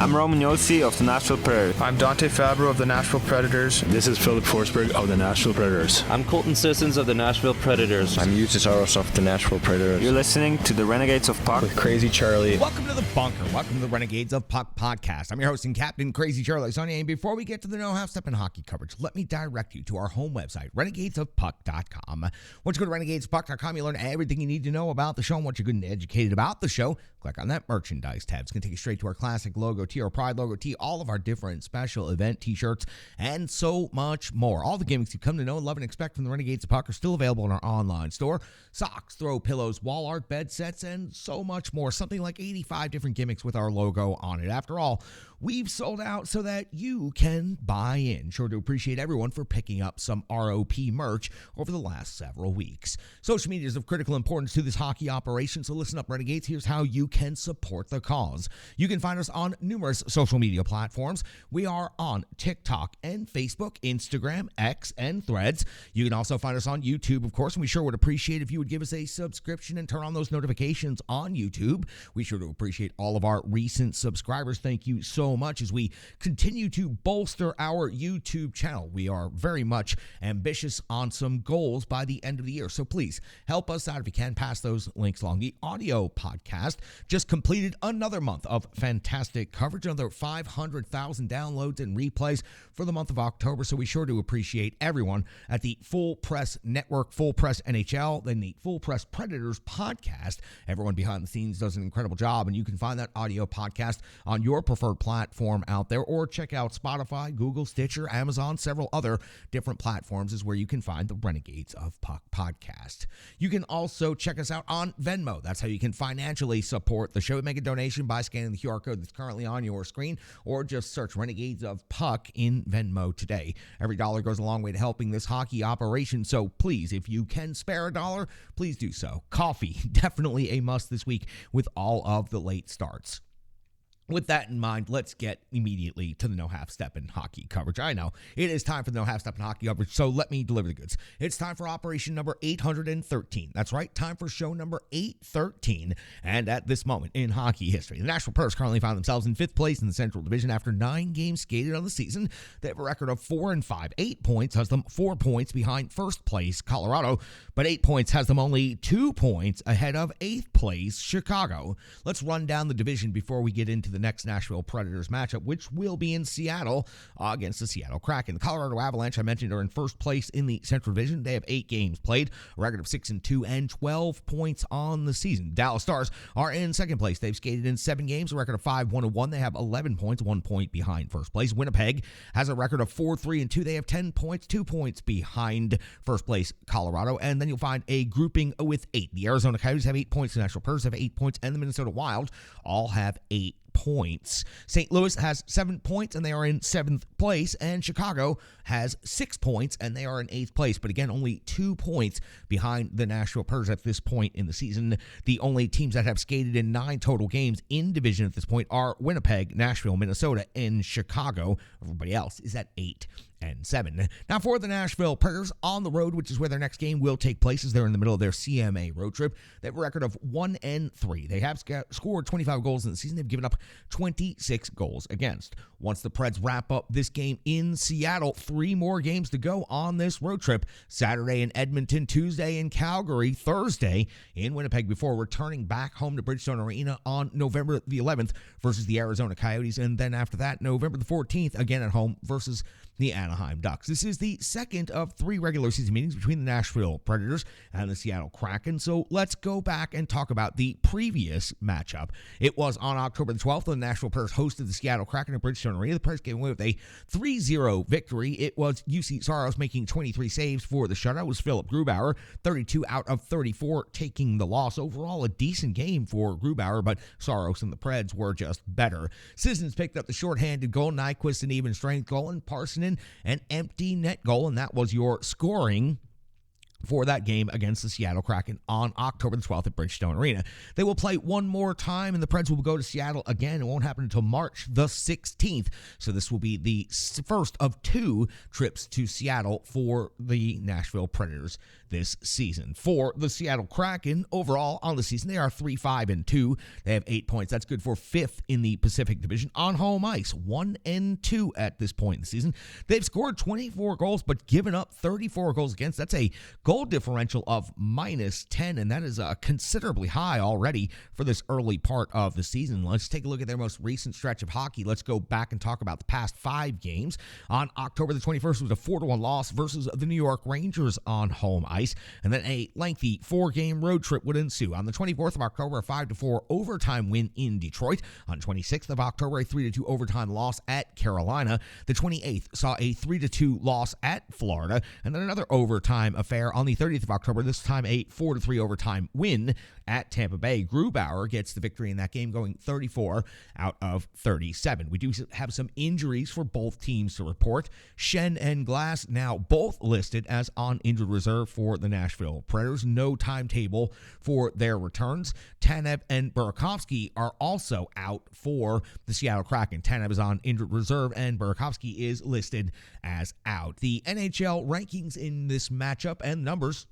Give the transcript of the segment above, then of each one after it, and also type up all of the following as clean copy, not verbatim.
I'm Roman Yossi of the Nashville Predators. I'm Dante Fabro of the Nashville Predators. This is Philip Forsberg of the Nashville Predators. I'm Colton Sissons of the Nashville Predators. I'm Yuta Saros of the Nashville Predators. You're listening to the Renegades of Puck with Crazy Charlie. Welcome to the Bunker. Welcome to the Renegades of Puck podcast. I'm your host and captain, Crazy Charlie Saunier. And before we get to the No Half Step in hockey coverage, let me direct you to our home website, renegadesofpuck.com. Once you go to renegadesofpuck.com, you learn everything you need to know about the show and what you're good and educated about the show. Click on that merchandise tab. It's going to take you straight to our classic logo tee, our pride logo tee, all of our different special event t-shirts, and so much more. All the gimmicks you come to know, love, and expect from the Renegades of Puck are still available in our online store. Socks, throw pillows, wall art, bed sets, and so much more. Something like 85 different gimmicks with our logo on it. After all, we've sold out so that you can buy in. Sure to appreciate everyone for picking up some ROP merch over the last several weeks. Social media is of critical importance to this hockey operation, so listen up, Renegades. Here's how you can support the cause. You can find us on numerous social media platforms. We are on TikTok and Facebook, Instagram, X, and Threads. You can also find us on YouTube, of course, and we sure would appreciate if you would give us a subscription and turn on those notifications on YouTube. We sure do appreciate all of our recent subscribers. Thank you so much as we continue to bolster our YouTube channel. We are very much ambitious on some goals by the end of the year, so please help us out if you can. Pass those links along. The audio podcast just completed another month of fantastic coverage, another 500,000 downloads and replays for the month of October, so we sure do appreciate everyone at the Full Press Network, Full Press NHL, then the Full Press Predators podcast. Everyone behind the scenes does an incredible job, and you can find that audio podcast on your preferred platform out there, or check out Spotify, Google, Stitcher, Amazon, several other different platforms is where you can find the Renegades of Puck podcast. You can also check us out on Venmo. That's how you can financially support the show. Make a donation by scanning the QR code that's currently on your screen, or just search Renegades of Puck in Venmo today. Every dollar goes a long way to helping this hockey operation, so please, if you can spare a dollar, please do so. Coffee, definitely a must this week with all of the late starts. With that in mind, let's get immediately to the No Half Step in hockey coverage. I know it is time for the No Half Step in hockey coverage, so let me deliver the goods. It's time for operation number 813. That's right, time for show number 813. And at this moment in hockey history, the Nashville Predators currently find themselves in 5th place in the Central Division after 9 games skated on the season. They have a record of 4-5. 8 points has them 4 points behind first place Colorado, but 8 points has them only 2 points ahead of 8th place Chicago. Let's run down the division before we get into the next Nashville Predators matchup, which will be in Seattle against the Seattle Kraken. The Colorado Avalanche, I mentioned, are in first place in the Central Division. They have 8 games played, a record of 6-2, and 12 points on the season. Dallas Stars are in second place. They've skated in 7 games, a record of 5-1-1. They have 11 points, 1 point behind first place. Winnipeg has a record of 4-3-2. They have 10 points, 2 points behind first place Colorado. And then you'll find a grouping with 8. The Arizona Coyotes have 8 points. The Nashville Predators have 8 points, and the Minnesota Wild all have 8 points. St. Louis has 7 points, and they are in 7th place, and Chicago has 6 points, and they are in 8th place, but again, only 2 points behind the Nashville Predators at this point in the season. The only teams that have skated in 9 total games in division at this point are Winnipeg, Nashville, Minnesota, and Chicago. Everybody else is at 8 and 7. Now for the Nashville Predators on the road, which is where their next game will take place, as they're in the middle of their CMA road trip. They have a record of 1-3. They have scored 25 goals in the season. They've given up 26 goals against. Once the Preds wrap up this game in Seattle, 3 more games to go on this road trip. Saturday in Edmonton, Tuesday in Calgary, Thursday in Winnipeg, before returning back home to Bridgestone Arena on November the 11th versus the Arizona Coyotes. And then after that, November the 14th, again at home versus the Anaheim Ducks. This is the second of 3 regular season meetings between the Nashville Predators and the Seattle Kraken. So let's go back and talk about the previous matchup. It was on October the 12th when the Nashville Predators hosted the Seattle Kraken at Bridgestone Arena. The Predators came away with a 3-0 victory. It was UC Saros making 23 saves for the shutout. It was Philip Grubauer, 32 out of 34, taking the loss. Overall, a decent game for Grubauer, but Saros and the Preds were just better. Sissons picked up the shorthanded goal, Nyquist an even strength goal, and Parsonen an empty net goal, and that was your scoring for that game against the Seattle Kraken on October the 12th at Bridgestone Arena. They will play one more time, and the Preds will go to Seattle again. It won't happen until March the 16th, so this will be the first of 2 trips to Seattle for the Nashville Predators this season. For the Seattle Kraken, overall on the season, they are 3-5-2. They have 8 points. That's good for 5th in the Pacific Division. On home ice, 1-2 at this point in the season. They've scored 24 goals, but given up 34 goals against. That's a goal differential of -10, and that is considerably high already for this early part of the season. Let's take a look at their most recent stretch of hockey. Let's go back and talk about the past 5 games. On October the 21st was a 4-1 loss versus the New York Rangers on home ice, and then a lengthy 4-game road trip would ensue. On the 24th of October, a 5-4 overtime win in Detroit. On 26th of October, a 3-2 overtime loss at Carolina. The 28th saw a 3-2 loss at Florida, and then another overtime affair on the 30th of October, this time a 4-3 overtime win at Tampa Bay. Grubauer gets the victory in that game, going 34 out of 37. We do have some injuries for both teams to report. Schenn and Glass now both listed as on injured reserve for the Nashville Predators. No timetable for their returns. Tanev and Burakovsky are also out for the Seattle Kraken. Tanev is on injured reserve, and Burakovsky is listed as out. The NHL rankings in this matchup and numbers.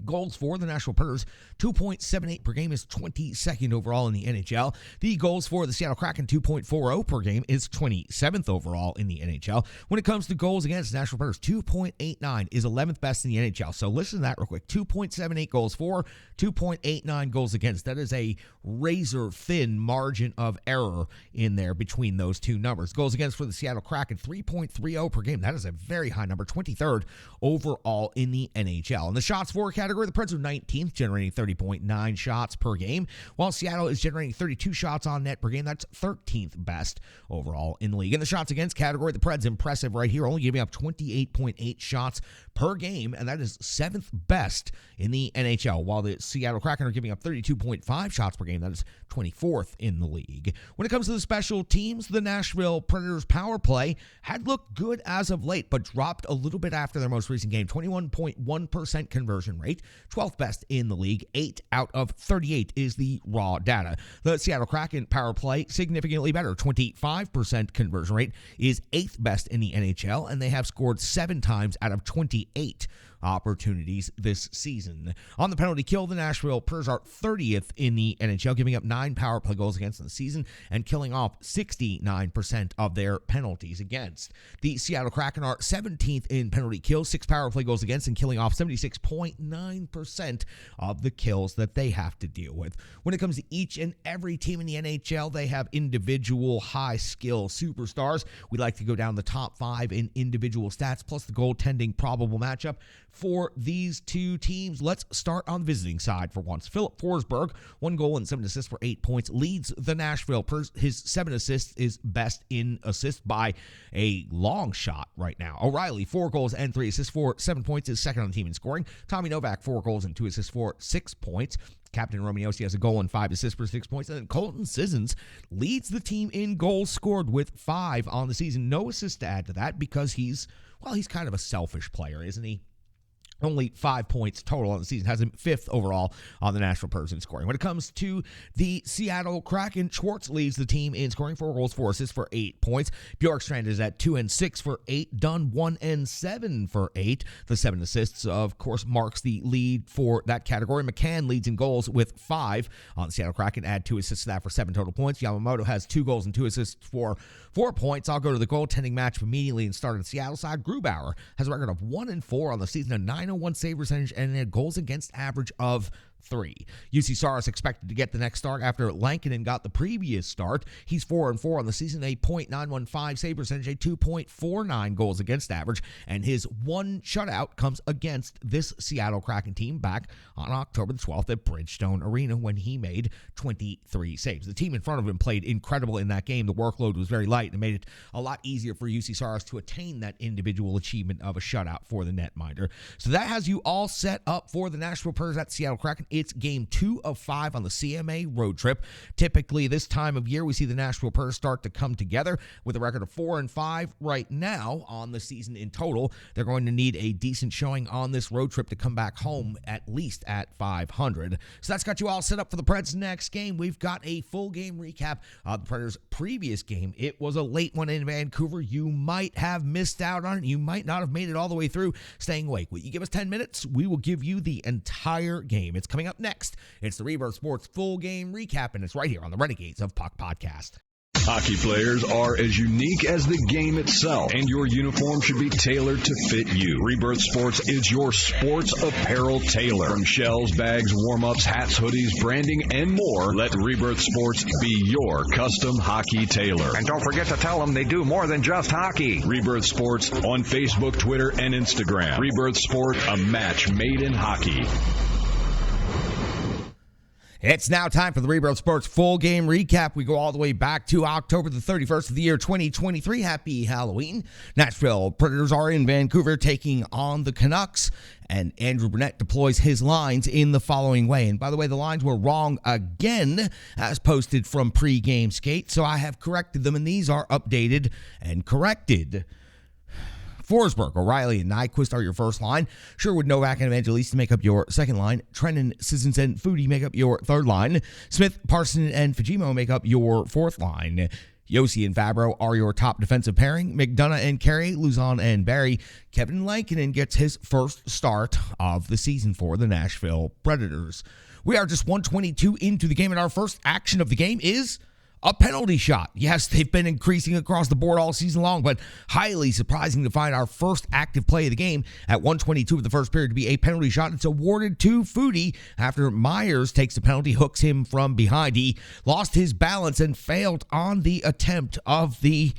Goals for the Nashville Predators, 2.78 per game, is 22nd overall in the NHL. The goals for the Seattle Kraken, 2.40 per game, is 27th overall in the NHL. When it comes to goals against the Nashville Predators, 2.89 is 11th best in the NHL. So listen to that real quick. 2.78 goals for, 2.89 goals against. That is a razor-thin margin of error in there between those two numbers. Goals against for the Seattle Kraken, 3.30 per game. That is a very high number, 23rd overall in the NHL. In the shots for category, the Preds are 19th, generating 30.9 shots per game, while Seattle is generating 32 shots on net per game. That's 13th best overall in the league. In the shots against category, the Preds impressive right here, only giving up 28.8 shots per game, and that is 7th best in the NHL, while the Seattle Kraken are giving up 32.5 shots per game. That is 24th in the league. When it comes to the special teams, the Nashville Predators power play had looked good as of late, but dropped a little bit after their most recent game. 21.1% conversion rate, 12th best in the league. 8 out of 38 is the raw data. The Seattle Kraken power play significantly better. 25% conversion rate is 8th best in the NHL, and they have scored 7 times out of 28 opportunities this season. On the penalty kill, the Nashville Predators are 30th in the NHL, giving up 9 power play goals against in the season and killing off 69% of their penalties against. The Seattle Kraken are 17th in penalty kills, 6 power play goals against, and killing off 76.9% of the kills that they have to deal with. When it comes to each and every team in the NHL, they have individual high-skill superstars. We like to go down the top 5 in individual stats, plus the goaltending probable matchup for these two teams. Let's start on the visiting side for once. Philip Forsberg, 1 goal and 7 assists for 8 points, leads the Nashville. His 7 assists is best in assists by a long shot right now. O'Reilly, 4 goals and 3 assists for 7 points, is second on the team in scoring. Tommy Novak, 4 goals and 2 assists for 6 points. Captain Romeo has a goal and 5 assists for 6 points. And then Colton Sissons leads the team in goals scored with 5 on the season. No assists to add to that because he's kind of a selfish player, isn't he? Only 5 points total on the season, has him 5th overall on the Nashville Predators in scoring. When it comes to the Seattle Kraken, Schwartz leads the team in scoring, 4 goals, 4 assists for 8 points. Bjorkstrand is at 2 and 6 for 8. Dunn 1 and 7 for 8. The 7 assists, of course, marks the lead for that category. McCann leads in goals with 5 on the Seattle Kraken. Add 2 assists to that for 7 total points. Yamamoto has 2 goals and 2 assists for 4 points. I'll go to the goaltending matchup immediately and start on the Seattle side. Grubauer has a record of 1 and 4 on the season, a 901 save percentage, and a goals against average of 3. UC Saros expected to get the next start after Lankinen got the previous start. He's 4 and 4 on the season, a .915 save percentage, a 2.49 goals against average, and his 1 shutout comes against this Seattle Kraken team back on October the 12th at Bridgestone Arena when he made 23 saves. The team in front of him played incredible in that game. The workload was very light and made it a lot easier for UC Saros to attain that individual achievement of a shutout for the netminder. So that has you all set up for the Nashville Predators at Seattle Kraken. It's game 2 of 5 on the CMA road trip. Typically, this time of year, we see the Nashville Predators start to come together with a record of 4-5 right now on the season in total. They're going to need a decent showing on this road trip to come back home at least at 500. So that's got you all set up for the Preds' next game. We've got a full game recap of the Predators' previous game. It was a late one in Vancouver. You might have missed out on it. You might not have made it all the way through staying awake. Will you give us 10 minutes? We will give you the entire game. It's coming up next. It's the Rebirth Sports full game recap, and it's right here on the Renegades of Puck podcast. Hockey players are as unique as the game itself, and your uniform should be tailored to fit you. Rebirth Sports is your sports apparel tailor. From shells, bags, warm-ups, hats, hoodies, branding, and more, let Rebirth Sports be your custom hockey tailor. And don't forget to tell them they do more than just hockey. Rebirth Sports on Facebook, Twitter, and Instagram. Rebirth Sport, a match made in hockey. It's now time for the Rebirth Sports full game recap. We go all the way back to October the 31st of the year 2023. Happy Halloween. Nashville Predators are in Vancouver taking on the Canucks, and Andrew Burnett deploys his lines in the following way. And by the way, the lines were wrong again as posted from pre-game skate, so I have corrected them, and these are updated and corrected. Forsberg, O'Reilly, and Nyquist are your first line. Sherwood, Novak, and Evangelista make up your second line. Trennan, Sissons, and Foodie make up your third line. Smith, Parson, and Fajimo make up your fourth line. Yossi and Fabro are your top defensive pairing. McDonough and Carey, Luzon and Barry. Kevin Lankinen gets his first start of the season for the Nashville Predators. We are just 122 into the game, and our first action of the game is a penalty shot. Yes, they've been increasing across the board all season long, but highly surprising to find our first active play of the game at 122 of the first period to be a penalty shot. It's awarded to Foodie after Myers takes the penalty, hooks him from behind. He lost his balance and failed on the attempt of the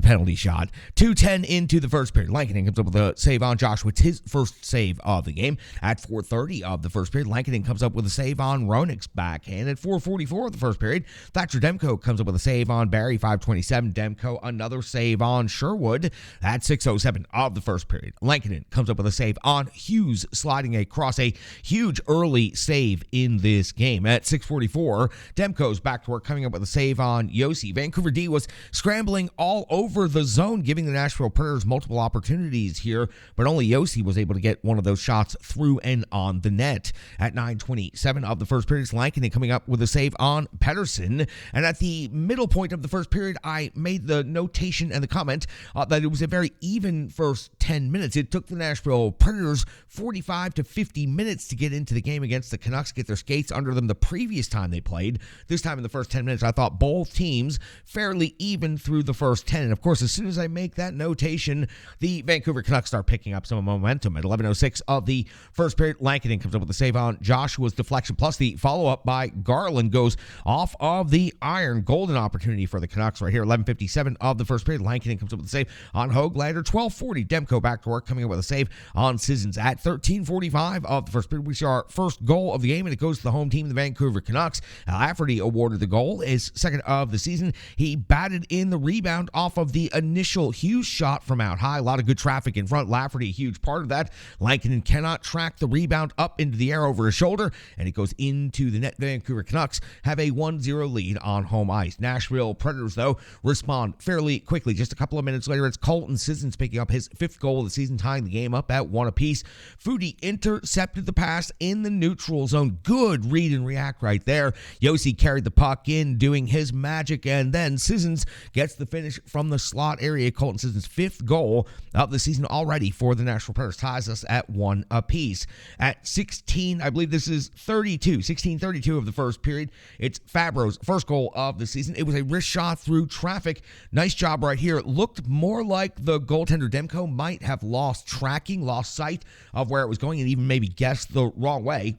penalty shot. 2:10 into the first period. Lankinen comes up with a save on Joshua. It's his first save of the game. At 4:30 of the first period, Lankinen comes up with a save on Roenick's backhand. At 4:44 of the first period, Thatcher Demko comes up with a save on Barry. 5:27, Demko, another save on Sherwood. At 6:07 of the first period, Lankinen comes up with a save on Hughes, sliding across a huge early save in this game. At 6:44, Demko's back to work, coming up with a save on Yossi. Vancouver D was scrambling all over the zone, giving the Nashville Predators multiple opportunities here, but only Yossi was able to get one of those shots through and on the net. At 9:27 of the first period, it's Lankinen coming up with a save on Pettersson, and at the middle point of the first period, I made the notation and the comment that it was a very even first 10 minutes. It took the Nashville Predators 45 to 50 minutes to get into the game against the Canucks, get their skates under them the previous time they played. This time in the first 10 minutes, I thought both teams fairly even through the first 10. And of course, as soon as I make that notation, the Vancouver Canucks start picking up some momentum. At 11:06 of the first period, Lankinen comes up with a save on Joshua's deflection, plus the follow-up by Garland goes off of the iron. Golden opportunity for the Canucks right here. 11:57 of the first period, Lankinen comes up with a save on Höglander. 12:40, Demko back to work, coming up with a save on Sissons. At 13:45 of the first period, we see our first goal of the game, and it goes to the home team, the Vancouver Canucks. Lafferty awarded the goal, his second of the season. He batted in the rebound off of the initial Hughes shot from out high. A lot of good traffic in front. Lafferty, a huge part of that. Lankinen cannot track the rebound up into the air over his shoulder, and it goes into the net. Vancouver Canucks have a 1-0 lead on home ice. Nashville Predators, though, respond fairly quickly. Just a couple of minutes later, it's Colton Sissons picking up his fifth goal of the season, tying the game up at 1 apiece. Foodie intercepted the pass in the neutral zone. Good read and react right there. Yossi carried the puck in, doing his magic, and then Sissons gets the finish from the slot area. Colton Sissons' fifth goal of the season already for the Nashville Predators, ties us at 1 apiece. At 16, I believe this is 16:32 of the first period, it's Fabro's first goal of the season. It was a wrist shot through traffic. Nice job right here. It looked more like the goaltender Demko might have lost sight of where it was going, and even maybe guessed the wrong way.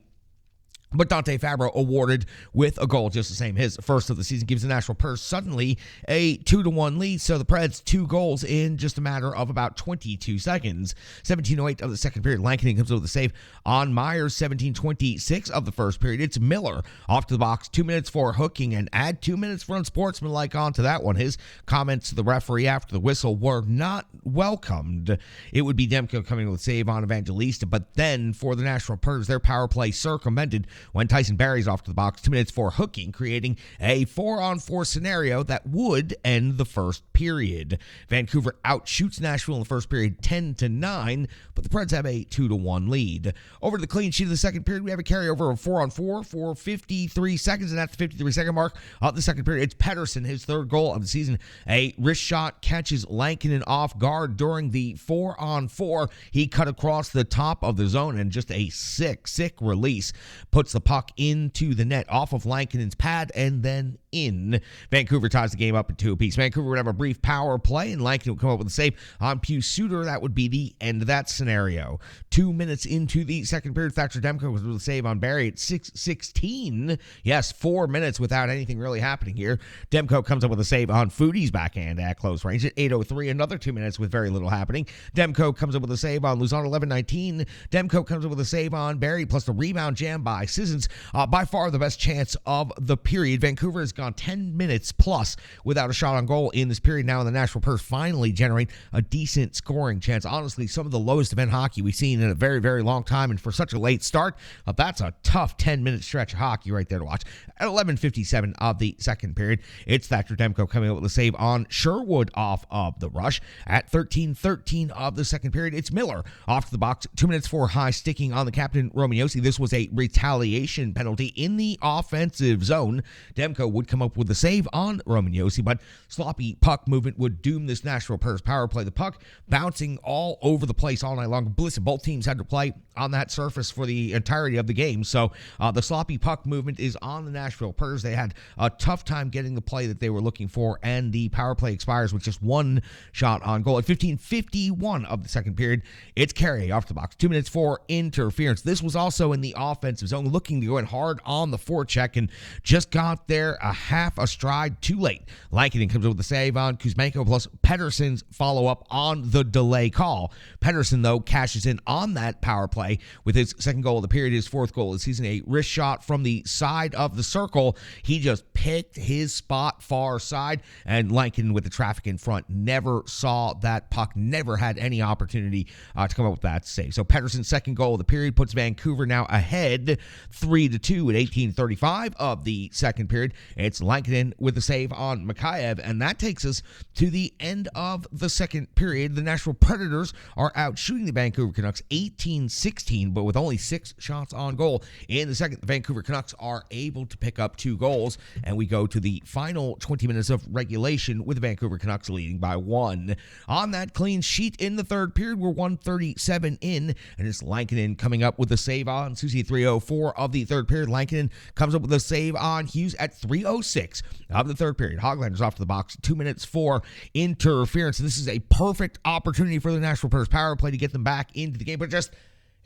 But Dante Fabro awarded with a goal just the same. His first of the season gives the Nashville Pers suddenly a 2-1 lead. So the Preds 2 goals in just a matter of about 22 seconds. 17:08 of the second period. Lankinen comes up with a save on Myers. 17:26 of the first period. It's Miller off to the box. 2 minutes for hooking and add 2 minutes for unsportsmanlike onto that one. His comments to the referee after the whistle were not welcomed. It would be Demko coming with a save on Evangelista. But then for the Nashville Pers, their power play circumvented when Tyson Barry's off to the box. 2 minutes for hooking, creating a 4-on-4 scenario that would end the first period. Vancouver outshoots Nashville in the first period 10-9, but the Preds have a 2-1 lead. Over to the clean sheet of the second period, we have a carryover of 4-on-4 for 53 seconds, and at the 53-second mark of the second period, it's Pettersson, his third goal of the season. A wrist shot catches Lankinen off guard during the 4-on-4. He cut across the top of the zone, and just a sick release puts the puck into the net off of Lankinen's pad and then in. Vancouver ties the game up at 2 apiece. Vancouver would have a brief power play, and Lankinen would come up with a save on Pius Suter. That would be the end of that scenario. 2 minutes into the second period, Thatcher Demko was with a save on Barry at 6:16. Yes, 4 minutes without anything really happening here. Demko comes up with a save on Foodie's backhand at close range at 8:03. Another 2 minutes with very little happening. Demko comes up with a save on Luzon 11:19. Demko comes up with a save on Barry, plus the rebound jam by Sissons. By far the best chance of the period. Vancouver has gone 10 minutes plus without a shot on goal in this period now, and the Nashville Pers finally generate a decent scoring chance. Honestly, some of the lowest event hockey we've seen in a very, very long time, and for such a late start, that's a tough 10-minute stretch of hockey right there to watch. At 11:57 of the second period, it's Thatcher Demko coming up with a save on Sherwood off of the rush. At 13:13 of the second period, it's Miller off to the box. 2 minutes for high sticking on the captain, Romagnosi. This was a retaliation penalty in the offensive zone. Demko would come up with a save on Romagnosi, but sloppy puck movement would doom this Nashville Pers power play. The puck bouncing all over the place all night long. Listen, both teams had to play on that surface for the entirety of the game, so the sloppy puck movement is on the Nashville Pers. They had a tough time getting the play that they were looking for, and the power play expires with just one shot on goal. At 15:51 of the second period, it's Carey off the box. 2 minutes for interference. This was also in the offensive zone, looking to go in hard on the forecheck, and just got there a half a stride too late. Lankinen comes up with a save on Kuzmenko, plus Pettersson's follow-up on the delay call. Pettersson, though, cashes in on that power play with his second goal of the period, his fourth goal of the season, a wrist shot from the side of the circle. He just picked his spot far side, and Lankinen with the traffic in front never saw that puck, never had any opportunity to come up with that save. So Pettersson's second goal of the period puts Vancouver now ahead 3-2 at 18:35 of the second period. It's Lankinen with the save on Mikheyev, and that takes us to the end of the second period. The Nashville Predators are out shooting the Vancouver Canucks 18-16, but with only 6 shots on goal. In the second, the Vancouver Canucks are able to pick up 2 goals, and we go to the final 20 minutes of regulation with the Vancouver Canucks leading by 1. On that clean sheet in the third period, we're 1:37 in, and it's Lankinen coming up with a save on Susie. 3:04 of the third period. Lankinen comes up with a save on Hughes at 3:06 of the third period. Hoglander's off to the box. 2 minutes for interference. This is a perfect opportunity for the Nashville Pers power play to get them back into the game, but just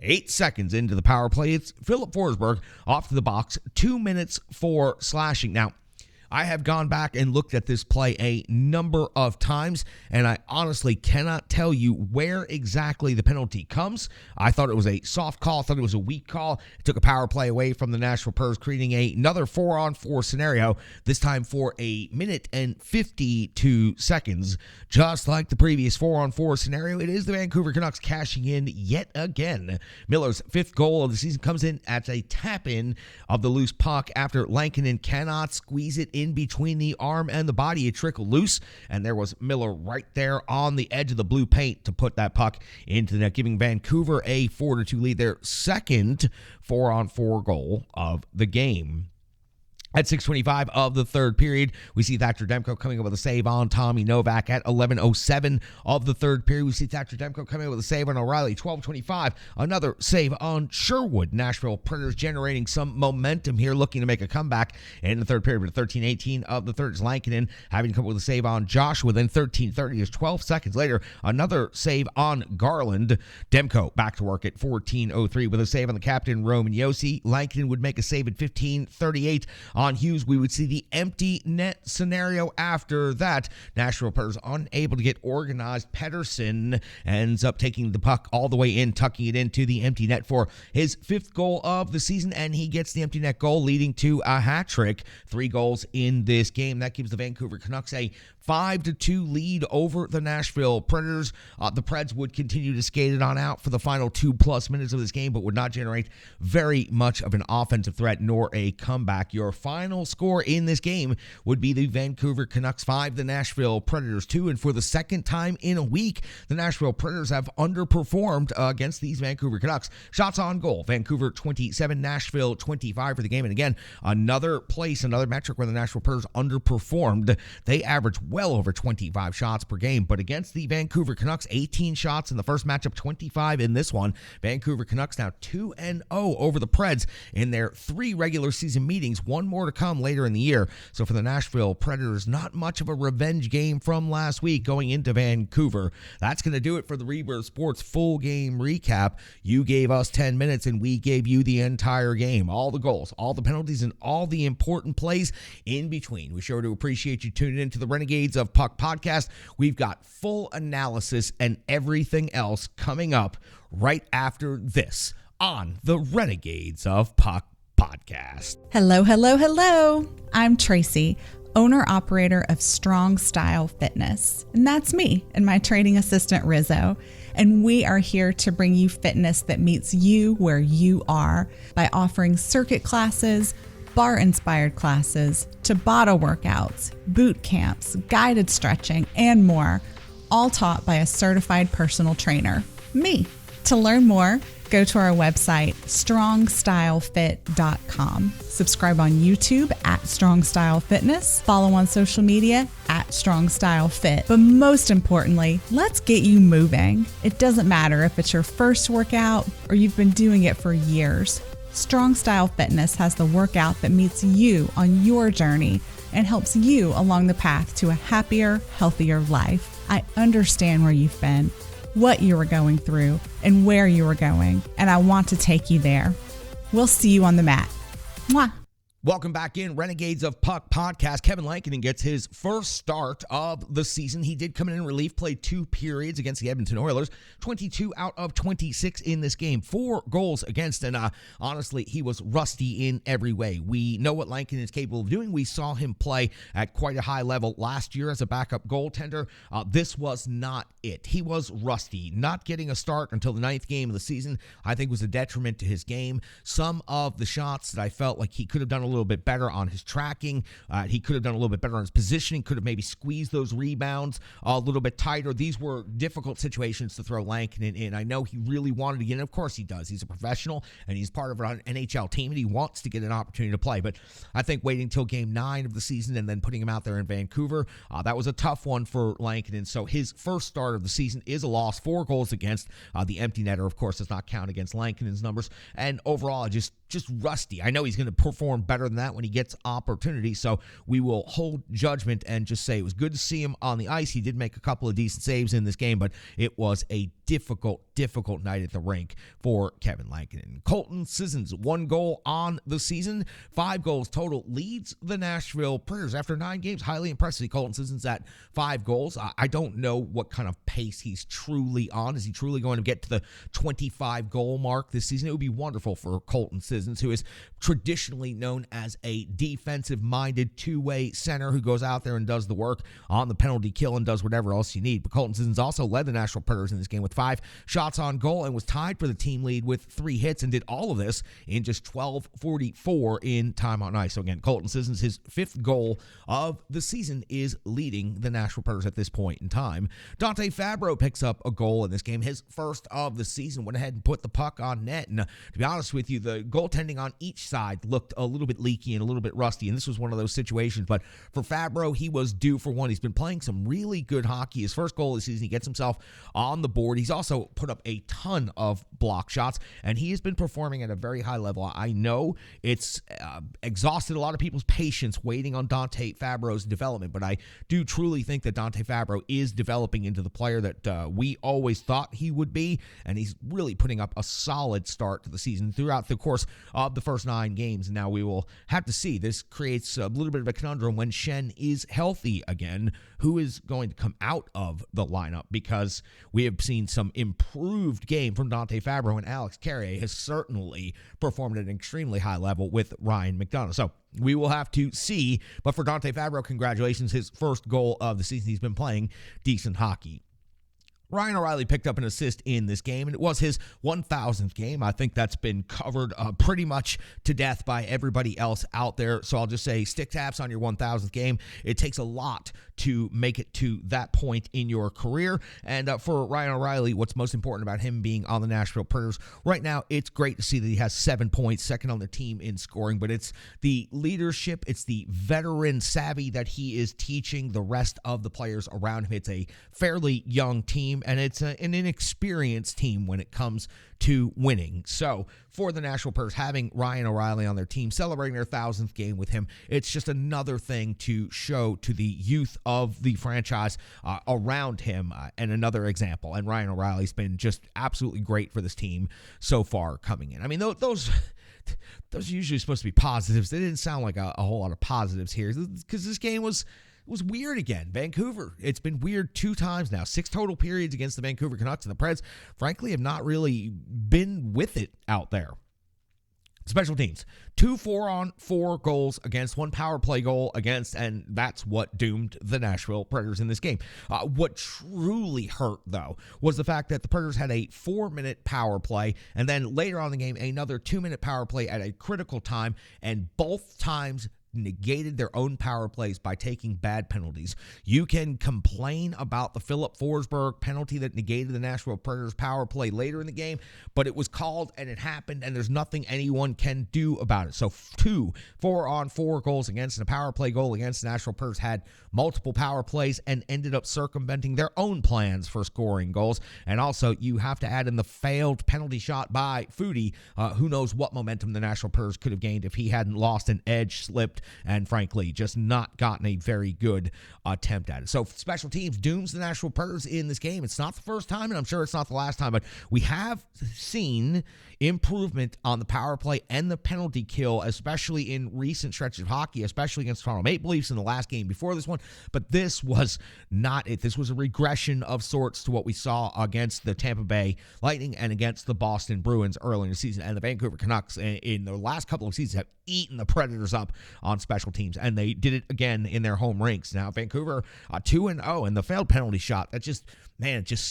8 seconds into the power play, it's Philip Forsberg off to the box. 2 minutes for slashing. Now, I have gone back and looked at this play a number of times, and I honestly cannot tell you where exactly the penalty comes. I thought it was a soft call. I thought it was a weak call. It took a power play away from the Nashville Pers, creating another 4-on-4 scenario, this time for 1 minute and 52 seconds. Just like the previous 4-on-4 scenario, it is the Vancouver Canucks cashing in yet again. Miller's 5th goal of the season comes in at a tap-in of the loose puck after Lankinen cannot squeeze it in between the arm and the body. It trickled loose, and there was Miller right there on the edge of the blue paint to put that puck into the net, giving Vancouver a 4-2 lead, their second 4-on-4 goal of the game. At 6:25 of the third period, we see Thatcher Demko coming up with a save on Tommy Novak. At 11:07 of the third period, we see Thatcher Demko coming up with a save on O'Reilly. 12:25, another save on Sherwood. Nashville Predators generating some momentum here, looking to make a comeback in the third period. But at 13:18 of the third is Lankinen having to come up with a save on Joshua. Then 13:30 is 12 seconds later, another save on Garland. Demko back to work at 14:03 with a save on the captain, Roman Josi. Lankinen would make a save at 15:38 on Hughes. We would see the empty net scenario after that. Nashville Predators unable to get organized. Pettersson ends up taking the puck all the way in, tucking it into the empty net for his 5th goal of the season, and he gets the empty net goal, leading to a hat trick. 3 goals in this game. That gives the Vancouver Canucks a 5-2 lead over the Nashville Predators. The Preds would continue to skate it on out for the final 2+ minutes of this game, but would not generate very much of an offensive threat nor a comeback. Your final score in this game would be the Vancouver Canucks 5, the Nashville Predators 2. And for the second time in a week, the Nashville Predators have underperformed against these Vancouver Canucks. Shots on goal, Vancouver 27, Nashville 25 for the game. And again, another metric where the Nashville Predators underperformed. They averaged well over 25 shots per game, but against the Vancouver Canucks, 18 shots in the first matchup, 25 in this one. Vancouver Canucks now 2-0 over the Preds in their 3 regular season meetings, 1 more to come later in the year. So for the Nashville Predators, not much of a revenge game from last week going into Vancouver. That's going to do it for the Rebirth Sports full game recap. You gave us 10 minutes and we gave you the entire game. All the goals, all the penalties, and all the important plays in between. We sure do appreciate you tuning in to the Renegades of Puck podcast. We've got full analysis and everything else coming up right after this on the Renegades of Puck podcast. Hello, hello, hello. I'm Tracy, owner-operator of Strong Style Fitness. And that's me and my training assistant, Rizzo. And we are here to bring you fitness that meets you where you are by offering circuit classes, bar-inspired classes, Tabata workouts, boot camps, guided stretching, and more, all taught by a certified personal trainer, me. To learn more, go to our website, strongstylefit.com. Subscribe on YouTube at Strong Style Fitness. Follow on social media at Strong Style Fit. But most importantly, let's get you moving. It doesn't matter if it's your first workout or you've been doing it for years. Strong Style Fitness has the workout that meets you on your journey and helps you along the path to a happier, healthier life. I understand where you've been, what you were going through, and where you were going, and I want to take you there. We'll see you on the mat. Mwah. Welcome back in Renegades of Puck podcast. Kevin Lankinen gets his first start of the season. He did come in relief, played 2 periods against the Edmonton Oilers, 22 out of 26 in this game, 4 goals against, and honestly, he was rusty in every way. We know what Lankinen is capable of doing. We saw him play at quite a high level last year as a backup goaltender. This was not it. He was rusty. Not getting a start until the 9th game of the season, I think, was a detriment to his game. Some of the shots that I felt like he could have done a little bit better on his tracking. He could have done a little bit better on his positioning, could have maybe squeezed those rebounds a little bit tighter. These were difficult situations to throw Lankinen in. I know he really wanted to get in. Of course he does. He's a professional, and he's part of an NHL team, and he wants to get an opportunity to play. But I think waiting until game 9 of the season and then putting him out there in Vancouver, that was a tough one for Lankinen. So his first start of the season is a loss. 4 goals against. The empty netter, of course, does not count against Lankinen's numbers. And overall, just rusty. I know he's going to perform better than that when he gets opportunity, so we will hold judgment and just say it was good to see him on the ice. He did make a couple of decent saves in this game, but it was a difficult night at the rink for Kevin Lankinen. Colton Sissons, 1 goal on the season, 5 goals total, leads the Nashville Predators after 9 games. Highly impressive. Colton Sissons at 5 goals. I don't know what kind of pace he's truly on. Is he truly going to get to the 25 goal mark this season? It would be wonderful for Colton Sissons, who is traditionally known as a defensive-minded 2-way center who goes out there and does the work on the penalty kill and does whatever else you need. But Colton Sissons also led the Nashville Predators in this game with 5 shots on goal and was tied for the team lead with 3 hits, and did all of this in just 12:44 in time on ice. So again, Colton Sissons, his 5th goal of the season, is leading the Nashville Predators at this point in time. Dante Fabro picks up a goal in this game, his first of the season, went ahead and put the puck on net. And to be honest with you, the goaltending on each side looked a little bit bit leaky and a little bit rusty, and this was one of those situations. But for Fabro, he was due for one. He's been playing some really good hockey. His first goal of the season, he gets himself on the board. He's also put up a ton of block shots, and he has been performing at a very high level. I know it's exhausted a lot of people's patience waiting on Dante Fabro's development, but I do truly think that Dante Fabro is developing into the player that we always thought he would be, and he's really putting up a solid start to the season throughout the course of the first 9 games. And now we will have to see. This creates a little bit of a conundrum when Schenn is healthy again. Who is going to come out of the lineup? Because we have seen some improved game from Dante Fabro, and Alex Carrier has certainly performed at an extremely high level with Ryan McDonough. So we will have to see. But for Dante Fabro, congratulations. His first goal of the season. He's been playing decent hockey. Ryan O'Reilly picked up an assist in this game, and it was his 1,000th game. I think that's been covered pretty much to death by everybody else out there. So I'll just say stick taps on your 1,000th game. It takes a lot to make it to that point in your career. And for Ryan O'Reilly, what's most important about him being on the Nashville Predators right now, it's great to see that he has 7 points, second on the team in scoring, but it's the leadership, it's the veteran savvy that he is teaching the rest of the players around him. It's a fairly young team, and it's an inexperienced team when it comes to winning. So for the Nashville Predators, having Ryan O'Reilly on their team, celebrating their 1,000th game with him, it's just another thing to show to the youth of the franchise around him, and another example. And Ryan O'Reilly's been just absolutely great for this team so far coming in. I mean, those are usually supposed to be positives. They didn't sound like a whole lot of positives here, because this game was weird again. Vancouver, it's been weird 2 times now. 6 total periods against the Vancouver Canucks, and the Preds, frankly, have not really been with it out there. Special teams, 2 4-on-4 goals against, 1 power play goal against, and that's what doomed the Nashville Predators in this game. What truly hurt, though, was the fact that the Predators had a 4-minute power play, and then later on in the game, another 2-minute power play at a critical time, and both times negated their own power plays by taking bad penalties. You can complain about the Philip Forsberg penalty that negated the Nashville Predators power play later in the game, but it was called and it happened, and there's nothing anyone can do about it. So 2 4-on-4 goals against and a power play goal against. The Nashville Predators had multiple power plays and ended up circumventing their own plans for scoring goals. And also, you have to add in the failed penalty shot by Foudy. Who knows what momentum the Nashville Predators could have gained if he hadn't lost an edge, slipped, and frankly, just not gotten a very good attempt at it. So special teams dooms the Nashville Predators in this game. It's not the first time, and I'm sure it's not the last time, but we have seen improvement on the power play and the penalty kill, especially in recent stretches of hockey, especially against Toronto Maple Leafs in the last game before this one. But this was not it. This was a regression of sorts to what we saw against the Tampa Bay Lightning and against the Boston Bruins earlier in the season. And the Vancouver Canucks in the last couple of seasons have eaten the Predators up on special teams, and they did it again in their home rinks. Now Vancouver 2-0, and the failed penalty shot that just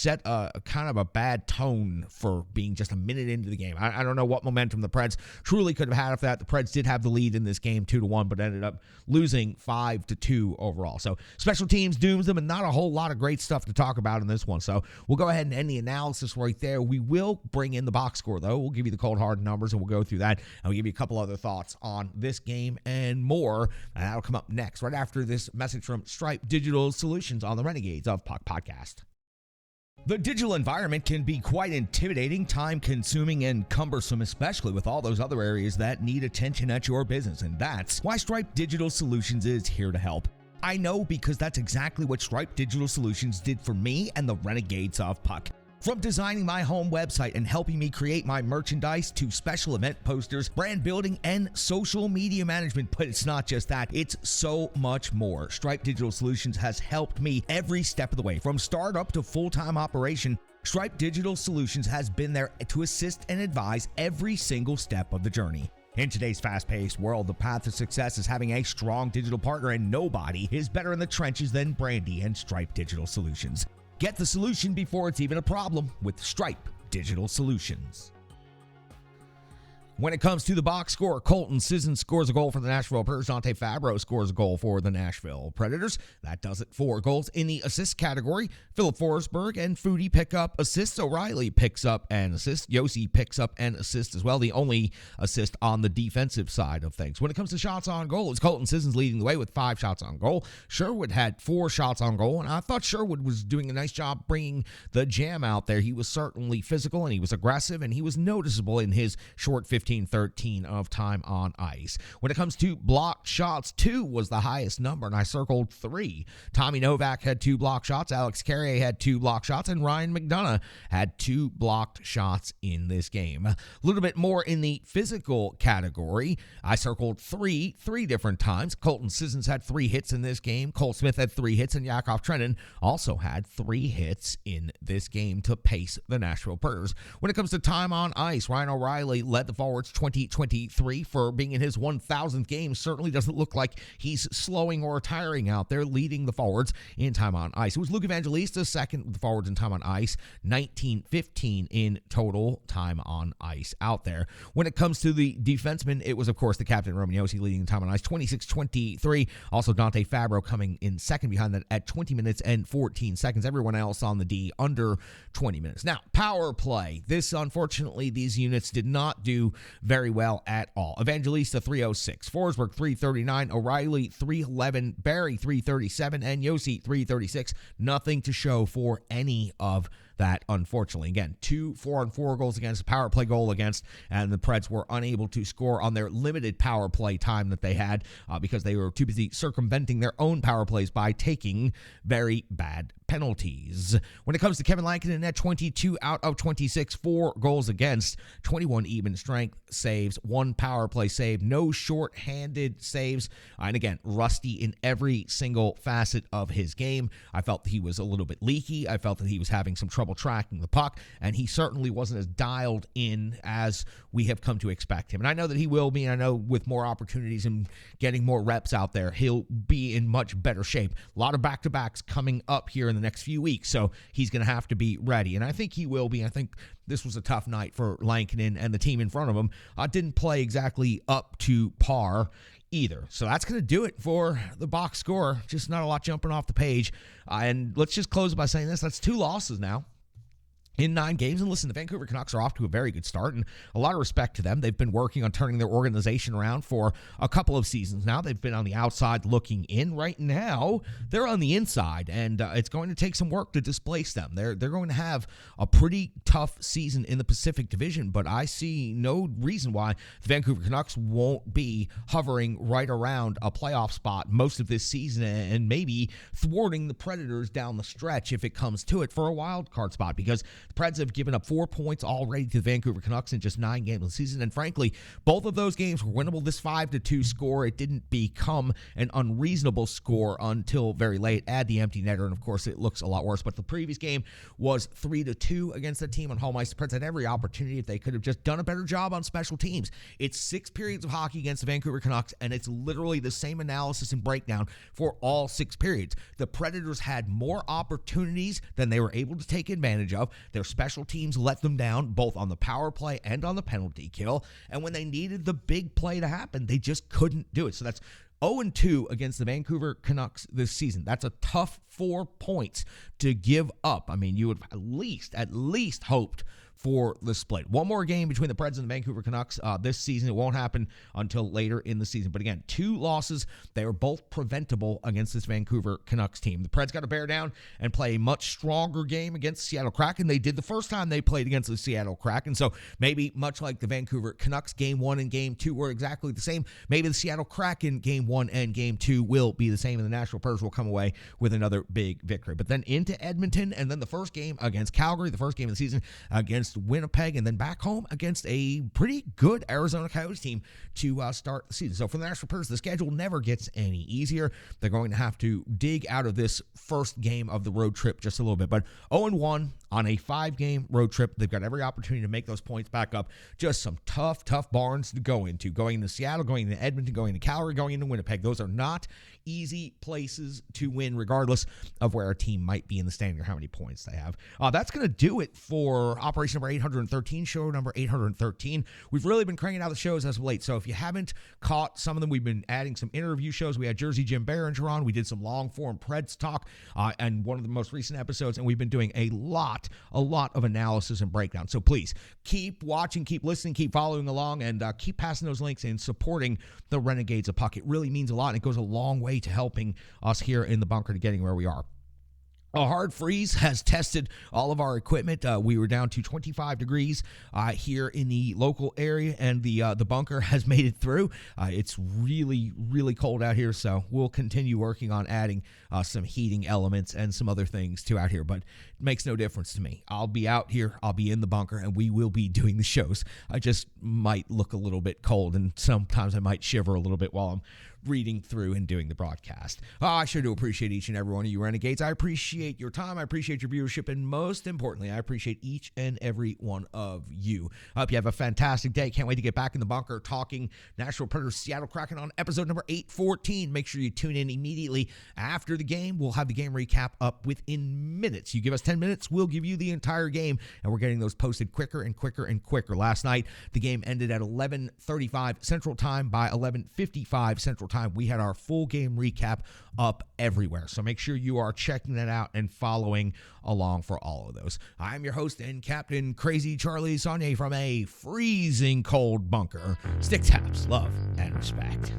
set a kind of a bad tone for being just a minute into the game. I don't know what momentum the Preds truly could have had if that. The Preds did have the lead in this game 2-1, but ended up losing 5-2 overall. So special teams dooms them, and not a whole lot of great stuff to talk about in this one. So we'll go ahead and end the analysis right there. We will bring in the box score, though. We'll give you the cold hard numbers, and we'll go through that, and we'll give you a couple other thoughts on this game and more. And that'll come up next, right after this message from Stripe Digital Solutions on the Renegades of Puck podcast. The digital environment can be quite intimidating, time-consuming, and cumbersome, especially with all those other areas that need attention at your business, and that's why Stripe Digital Solutions is here to help. I know, because that's exactly what Stripe Digital Solutions did for me and the Renegades of Puck. From designing my home website and helping me create my merchandise to special event posters, brand building, and social media management. But it's not just that, it's so much more. Stripe Digital Solutions has helped me every step of the way. From startup to full-time operation, Stripe Digital Solutions has been there to assist and advise every single step of the journey. In today's fast-paced world, the path to success is having a strong digital partner, and nobody is better in the trenches than Brandy and Stripe Digital Solutions. Get the solution before it's even a problem with Stripe Digital Solutions. When it comes to the box score, Colton Sissons scores a goal for the Nashville Predators. Dante Fabro scores a goal for the Nashville Predators. That does it for goals. In the assist category, Philip Forsberg and Foodie pick up assists. O'Reilly picks up an assist. Yossi picks up an assist as well, the only assist on the defensive side of things. When it comes to shots on goal, it's Colton Sissons leading the way with 5 shots on goal. Sherwood had 4 shots on goal, and I thought Sherwood was doing a nice job bringing the jam out there. He was certainly physical, and he was aggressive, and he was noticeable in his short 15-13 of time on ice. When it comes to blocked shots, 2 was the highest number, and I circled 3. Tommy Novak had 2 blocked shots, Alex Carrier had 2 blocked shots, and Ryan McDonough had 2 blocked shots in this game. A little bit more in the physical category, I circled 3 different times. Colton Sissons had 3 hits in this game, Cole Smith had 3 hits, and Yakov Trenin also had 3 hits in this game to pace the Nashville Predators. When it comes to time on ice, Ryan O'Reilly led the forwards 2023 for being in his 1,000th game. Certainly doesn't look like he's slowing or retiring out there, leading the forwards in time on ice. It was Luke Evangelista second with the forwards in time on ice, 19-15 in total time on ice out there. When it comes to the defensemen, it was, of course, the captain, Roman Josi, leading the time on ice, 26-23. Also, Dante Fabro coming in second behind that at 20 minutes and 14 seconds. Everyone else on the D under 20 minutes. Now, power play. Unfortunately, these units did not do very well at all. Evangelista 306, Forsberg 339, O'Reilly 311, Barry 337, and Yossi 336. Nothing to show for any of that, unfortunately. Again, 2 4-on-4 goals against, a power play goal against, and the Preds were unable to score on their limited power play time that they had because they were too busy circumventing their own power plays by taking very bad penalties. When it comes to Kevin Lankinen, at 22 out of 26, 4 goals against, 21 even strength saves, 1 power play save, no short-handed saves, and again, rusty in every single facet of his game. I felt he was a little bit leaky. I felt that he was having some trouble tracking the puck, and he certainly wasn't as dialed in as we have come to expect him. And I know that he will be, and I know with more opportunities and getting more reps out there, he'll be in much better shape. A lot of back-to-backs coming up here in the next few weeks, so he's going to have to be ready, and I think he will be. I think this was a tough night for Lankinen, and the team in front of him didn't play exactly up to par either. So that's going to do it for the box score. Just not a lot jumping off the page. And let's just close by saying this. That's 2 losses now in 9 games. And listen, the Vancouver Canucks are off to a very good start, and a lot of respect to them. They've been working on turning their organization around for a couple of seasons now. They've been on the outside looking in. Right now, they're on the inside, and it's going to take some work to displace them. They're going to have a pretty tough season in the Pacific Division, but I see no reason why the Vancouver Canucks won't be hovering right around a playoff spot most of this season, and maybe thwarting the Predators down the stretch if it comes to it for a wild card spot, because the Preds have given up 4 points already to the Vancouver Canucks in just 9 games of the season, and frankly, both of those games were winnable. This 5-2 score, it didn't become an unreasonable score until very late. Add the empty netter, and of course, it looks a lot worse. But the previous game was 3-2 against the team on home ice. The Preds had every opportunity if they could have just done a better job on special teams. It's 6 periods of hockey against the Vancouver Canucks, and it's literally the same analysis and breakdown for all 6 periods. The Predators had more opportunities than they were able to take advantage of. Their special teams let them down, both on the power play and on the penalty kill. And when they needed the big play to happen, they just couldn't do it. So that's 0-2 against the Vancouver Canucks this season. That's a tough 4 points to give up. I mean, you would at least hoped for the split. One more game between the Preds and the Vancouver Canucks this season. It won't happen until later in the season. But again, 2 losses. They were both preventable against this Vancouver Canucks team. The Preds got to bear down and play a much stronger game against the Seattle Kraken. They did the first time they played against the Seattle Kraken. So maybe much like the Vancouver Canucks, Game 1 and Game 2 were exactly the same. Maybe the Seattle Kraken Game 1 and Game 2 will be the same, and the Nashville Predators will come away with another big victory. But then into Edmonton, and then the first game against Calgary, the first game of the season against Winnipeg, and then back home against a pretty good Arizona Coyotes team to start the season. So for the Nashville Predators, the schedule never gets any easier. They're going to have to dig out of this first game of the road trip just a little bit. But 0-1 on a 5-game road trip. They've got every opportunity to make those points back up. Just some tough barns to go into. Going to Seattle, going to Edmonton, going to Calgary, going into Winnipeg. Those are not easy places to win, regardless of where a team might be in the standing or how many points they have. That's going to do it for Operation number 813, show number 813. We've really been cranking out the shows as of late, so if you haven't caught some of them, we've been adding some interview shows. We had Jersey Jim Behringer on. We did some long-form Preds talk and one of the most recent episodes, and we've been doing a lot of analysis and breakdown. So please keep watching, keep listening, keep following along, and keep passing those links and supporting the Renegades of Puck. It really means a lot, and it goes a long way to helping us here in the bunker to getting where we are. A hard freeze has tested all of our equipment. We were down to 25 degrees here in the local area, and the bunker has made it through. It's really cold out here, so we'll continue working on adding some heating elements and some other things to out here, but it makes no difference to me. I'll be out here, I'll be in the bunker, and we will be doing the shows. I just might look a little bit cold, and sometimes I might shiver a little bit while I'm reading through and doing the broadcast. I sure do appreciate each and every one of you Renegades. I appreciate your time. I appreciate your viewership. And most importantly, I appreciate each and every one of you. I hope you have a fantastic day. Can't wait to get back in the bunker talking Nashville Predators Seattle Kraken on episode number 814. Make sure you tune in immediately after the game. We'll have the game recap up within minutes. You give us 10 minutes, we'll give you the entire game. And we're getting those posted quicker and quicker. Last night, the game ended at 11:35 Central Time. By 11:55 Central Time, we had our full game recap up everywhere. So make sure you are checking that out and following along for all of those. I'm your host and Captain Crazy Charlie Saunier from a freezing cold bunker. Stick taps, love, and respect.